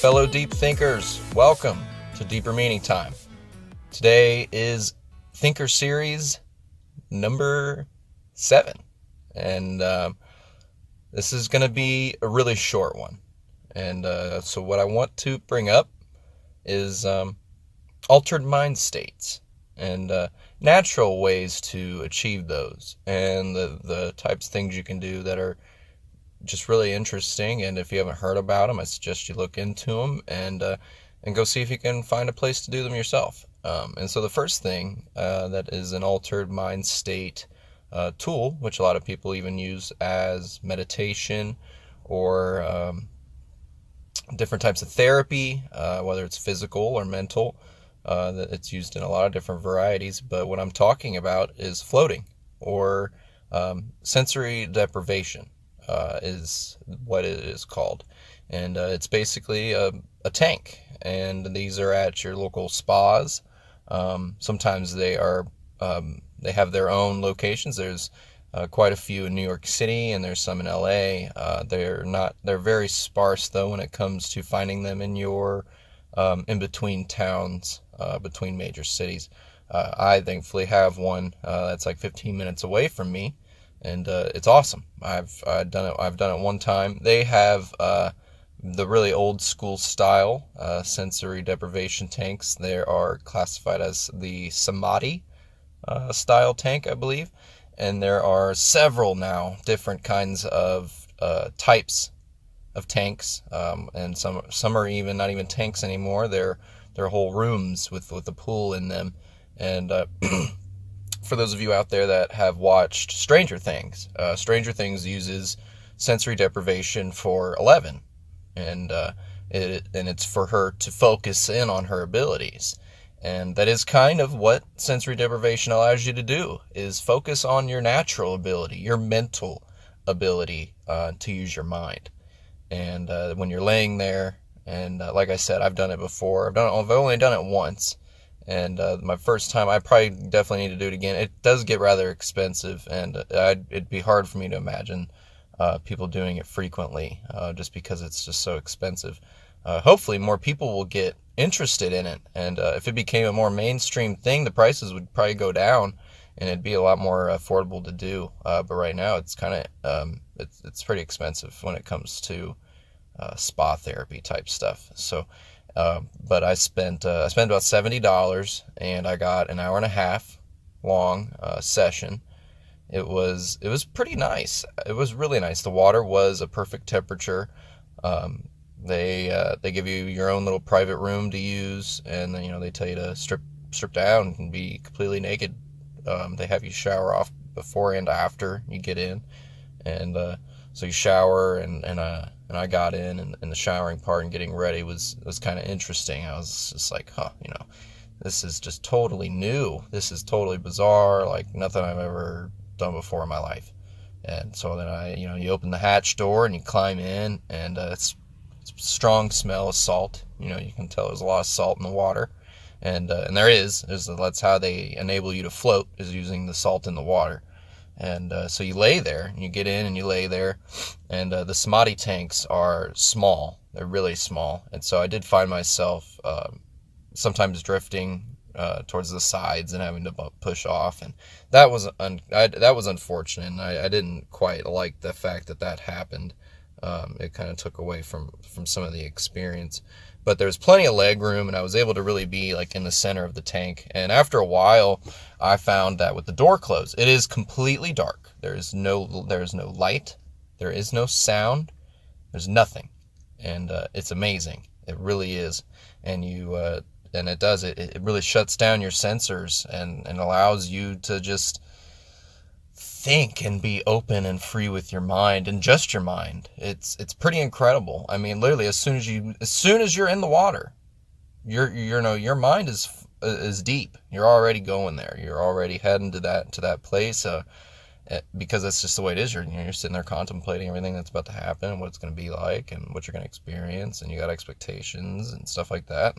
fellow deep thinkers. Welcome to Deeper Meaning Time. Today is Thinker Series number 7. And this is going to be a really short one. And so what I want to bring up is altered mind states and natural ways to achieve those, and the types of things you can do that are just really interesting. And if you haven't heard about them, I suggest you look into them and go see if you can find a place to do them yourself. And so the first thing that is an altered mind state tool, which a lot of people even use as meditation or different types of therapy, whether it's physical or mental. That it's used in a lot of different varieties, but what I'm talking about is floating, or sensory deprivation is what it is called. And it's basically a tank, and these are at your local spas. Sometimes they are they have their own locations. There's quite a few in New York City, and there's some in LA. They're very sparse though when it comes to finding them in your in between towns, between major cities. I thankfully have one that's like 15 minutes away from me, and it's awesome. I've done it one time. They have the really old school style sensory deprivation tanks. They are classified as the samadhi style tank, I believe, and there are several now different kinds of types of tanks, and some are even not even tanks anymore. They're whole rooms with a pool in them. And for those of you out there that have watched Stranger Things uses sensory deprivation for 11, and it's for her to focus in on her abilities. And that is kind of what sensory deprivation allows you to do, is focus on your natural ability, your mental ability to use your mind. And when you're laying there, and like I said, I've done it before. I've only done it once, and my first time, I probably definitely need to do it again. It does get rather expensive, and it'd be hard for me to imagine people doing it frequently, just because it's just so expensive. Hopefully more people will get interested in it, and if it became a more mainstream thing, the prices would probably go down, and it'd be a lot more affordable to do. But right now, it's kind of it's pretty expensive when it comes to spa therapy type stuff. So, but I spent about $70, and I got an hour and a half long session. It was pretty nice. It was really nice. The water was a perfect temperature. They give you your own little private room to use, and then they tell you to strip down and be completely naked. They have you shower off before and after you get in, and so you shower, and I got in, and the showering part and getting ready was kind of interesting. I was just like, this is just totally new. This is totally bizarre, like nothing I've ever done before in my life. And so then you open the hatch door and you climb in, and it's strong smell of salt. You can tell there's a lot of salt in the water, and that's how they enable you to float, is using the salt in the water. And so you lay there, and you get in and you lay there, and the samadhi tanks are small. They're really small, and so I did find myself sometimes drifting towards the sides and having to push off, and that was unfortunate, and I didn't quite like the fact that happened. It kind of took away from some of the experience. But there was plenty of leg room, and I was able to really be like in the center of the tank. And after a while, I found that with the door closed, it is completely dark. There is no light. There is no sound. There's nothing. And it's amazing. It really is. And it really shuts down your sensors and allows you to just think and be open and free with your mind, and just your mind. It's pretty incredible. I mean, literally, as soon as you're in the water, your mind is deep. You're already going there. You're already heading to that place, because that's just the way it is. You're sitting there contemplating everything that's about to happen, and what it's going to be like, and what you're going to experience, and you got expectations and stuff like that.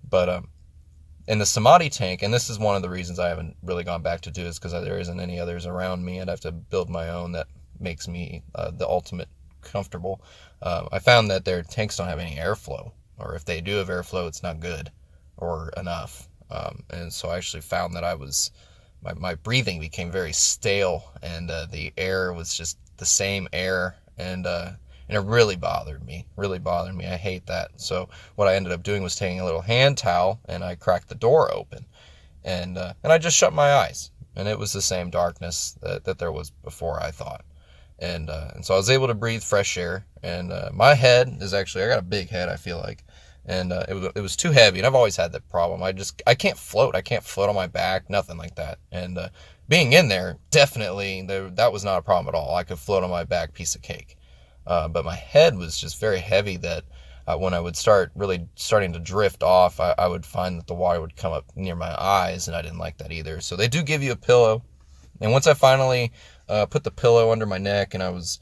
But in the samadhi tank, and this is one of the reasons I haven't really gone back to do this, because there isn't any others around me. I'd have to build my own that makes me the ultimate comfortable. I found that their tanks don't have any airflow. or if they do have airflow, it's not good or enough. And so I actually found that my breathing became very stale, and the air was just the same air, and it really bothered me. Really bothered me. I hate that. So what I ended up doing was taking a little hand towel, and I cracked the door open, and I just shut my eyes, and it was the same darkness that there was before, I thought. And so I was able to breathe fresh air, and my head is actually, I got a big head, I feel like, and it was too heavy, and I've always had that problem. I can't float. I can't float on my back, nothing like that. And being in there, definitely, that was not a problem at all. I could float on my back, piece of cake. But my head was just very heavy that when I would starting to drift off, I would find that the water would come up near my eyes, and I didn't like that either. So they do give you a pillow. And once I finally put the pillow under my neck, and I was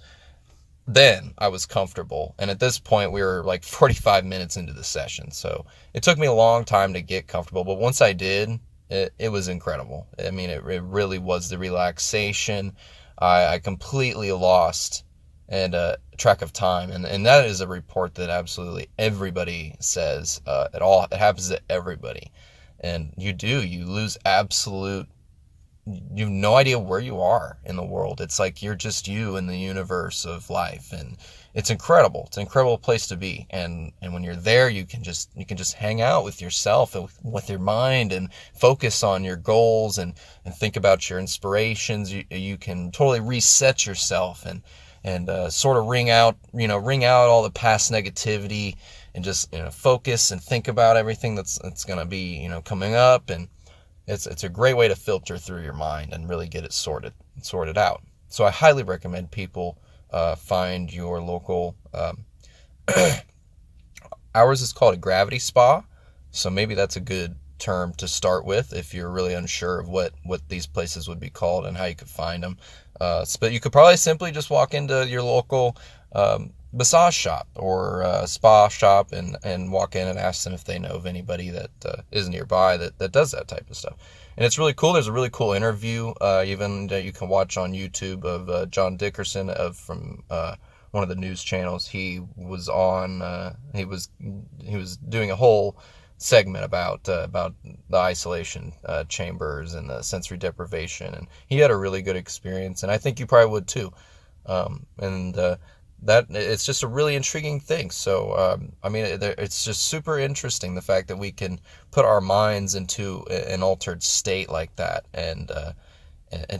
comfortable. And at this point, we were like 45 minutes into the session. So it took me a long time to get comfortable. But once I did, it was incredible. I mean, it really was the relaxation. I completely lost and track of time. And that is a report that absolutely everybody says. It happens to everybody. And you lose you have no idea where you are in the world. It's like you're just you in the universe of life, and it's incredible. It's an incredible place to be. And when you're there, you can just hang out with yourself and with your mind, and focus on your goals, and think about your inspirations. You can totally reset yourself, and sort of ring out all the past negativity, and just focus and think about everything that's going to be coming up. And it's a great way to filter through your mind and really get it sorted out. So I highly recommend people find your local. Ours is called a gravity spa, so maybe that's a good term to start with if you're really unsure of what these places would be called and how you could find them. But you could probably simply just walk into your local massage shop or spa shop, and walk in and ask them if they know of anybody that is nearby that does that type of stuff. And it's really cool. There's a really cool interview even that you can watch on YouTube of John Dickerson from one of the news channels. He was on he was doing a whole segment about the isolation chambers and the sensory deprivation, and he had a really good experience, and I think you probably would too. That it's just a really intriguing thing. So I mean, it's just super interesting, the fact that we can put our minds into an altered state like that, and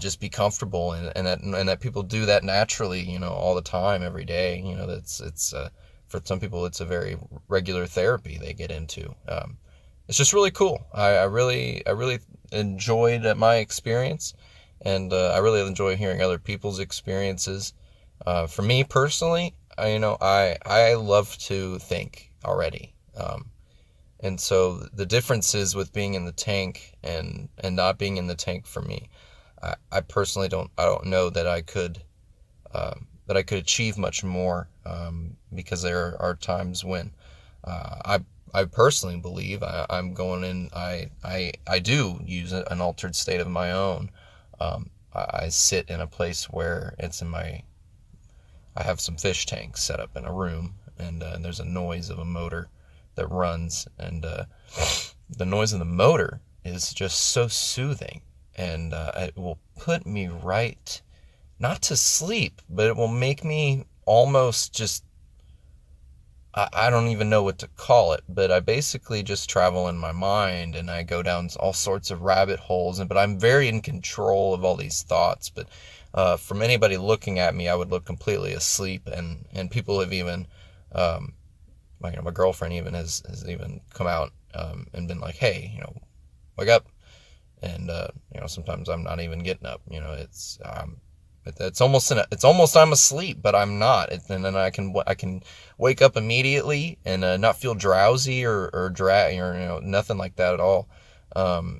just be comfortable, and that people do that naturally, all the time, every day. It's for some people, it's a very regular therapy they get into. It's just really cool. I really enjoyed my experience, and I really enjoy hearing other people's experiences. For me personally, I love to think already. And so the differences with being in the tank and not being in the tank for me, I personally don't know that I could achieve much more, because there are times when I personally believe I'm going in. I do use an altered state of my own. I sit in a place where I have some fish tanks set up in a room, and there's a noise of a motor that runs, and the noise of the motor is just so soothing, and it will put me right, not to sleep, but it will make me almost just, I don't even know what to call it, but I basically just travel in my mind, and I go down all sorts of rabbit holes, but I'm very in control of all these thoughts. But from anybody looking at me, I would look completely asleep, and people have even, my girlfriend even has even come out and been like, hey, wake up. And sometimes I'm not even getting up. It's almost I'm asleep, but I'm not. And then I can wake up immediately and not feel drowsy or nothing like that at all.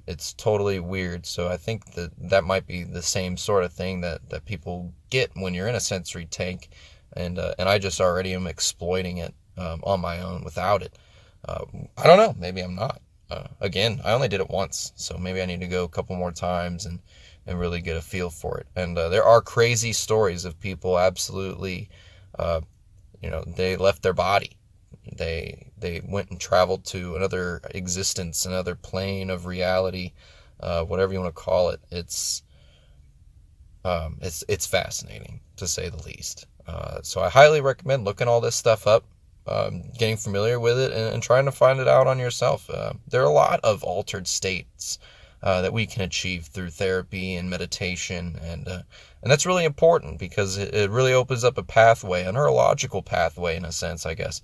It's totally weird. So I think that might be the same sort of thing that people get when you're in a sensory tank, and I just already am exploiting it on my own without it. I don't know. Maybe I'm not. Again, I only did it once, so maybe I need to go a couple more times and really get a feel for it. And there are crazy stories of people absolutely, they left their body. They they went and traveled to another existence, another plane of reality, whatever you want to call it. It's fascinating, to say the least. So I highly recommend looking all this stuff up, getting familiar with it, and trying to find it out on yourself. There are a lot of altered states that we can achieve through therapy and meditation, and that's really important, because it really opens up a pathway, a neurological pathway in a sense, I guess,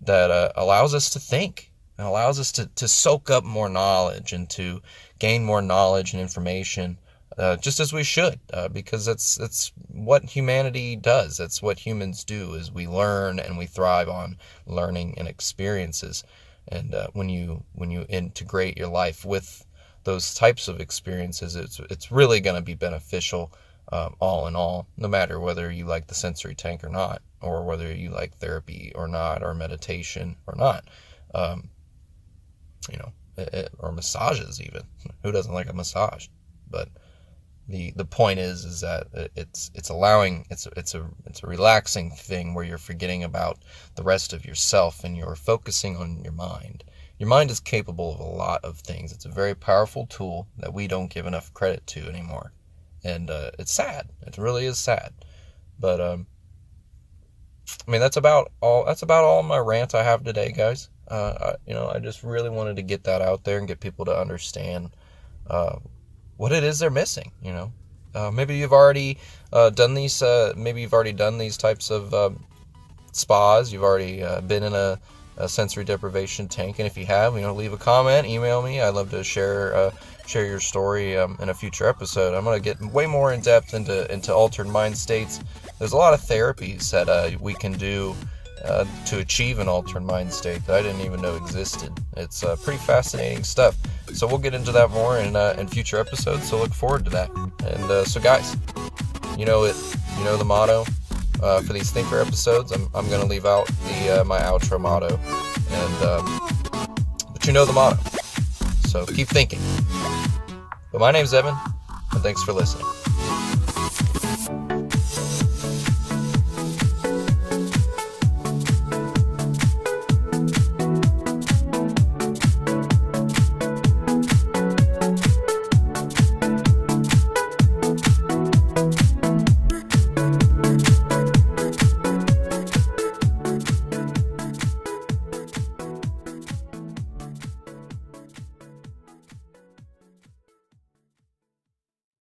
that allows us to think, and allows us to soak up more knowledge and to gain more knowledge and information, just as we should, because that's what humanity does. That's what humans do, is we learn, and we thrive on learning and experiences. And when you integrate your life with those types of experiences, it's really going to be beneficial, all in all, no matter whether you like the sensory tank or not, or whether you like therapy or not, or meditation or not, or massages even. Who doesn't like a massage? But the point is that it's allowing, it's a relaxing thing where you're forgetting about the rest of yourself, and you're focusing on your mind. Your mind is capable of a lot of things. It's a very powerful tool that we don't give enough credit to anymore. And it's sad. It really is sad. But that's about all my rant I have today, guys. I just really wanted to get that out there and get people to understand what it is they're missing. Maybe you've already done these. Maybe you've already done these types of spas. You've already been in a sensory deprivation tank, and if you have, leave a comment, email me. I'd love to share your story in a future episode. I'm going to get way more in depth into altered mind states. There's a lot of therapies that we can do to achieve an altered mind state that I didn't even know existed. It's pretty fascinating stuff. So we'll get into that more in future episodes. So look forward to that. And so guys, you know the motto. For these thinker episodes, I'm going to leave out my outro motto, but you know the motto, so keep thinking. But my name's Evan, and thanks for listening.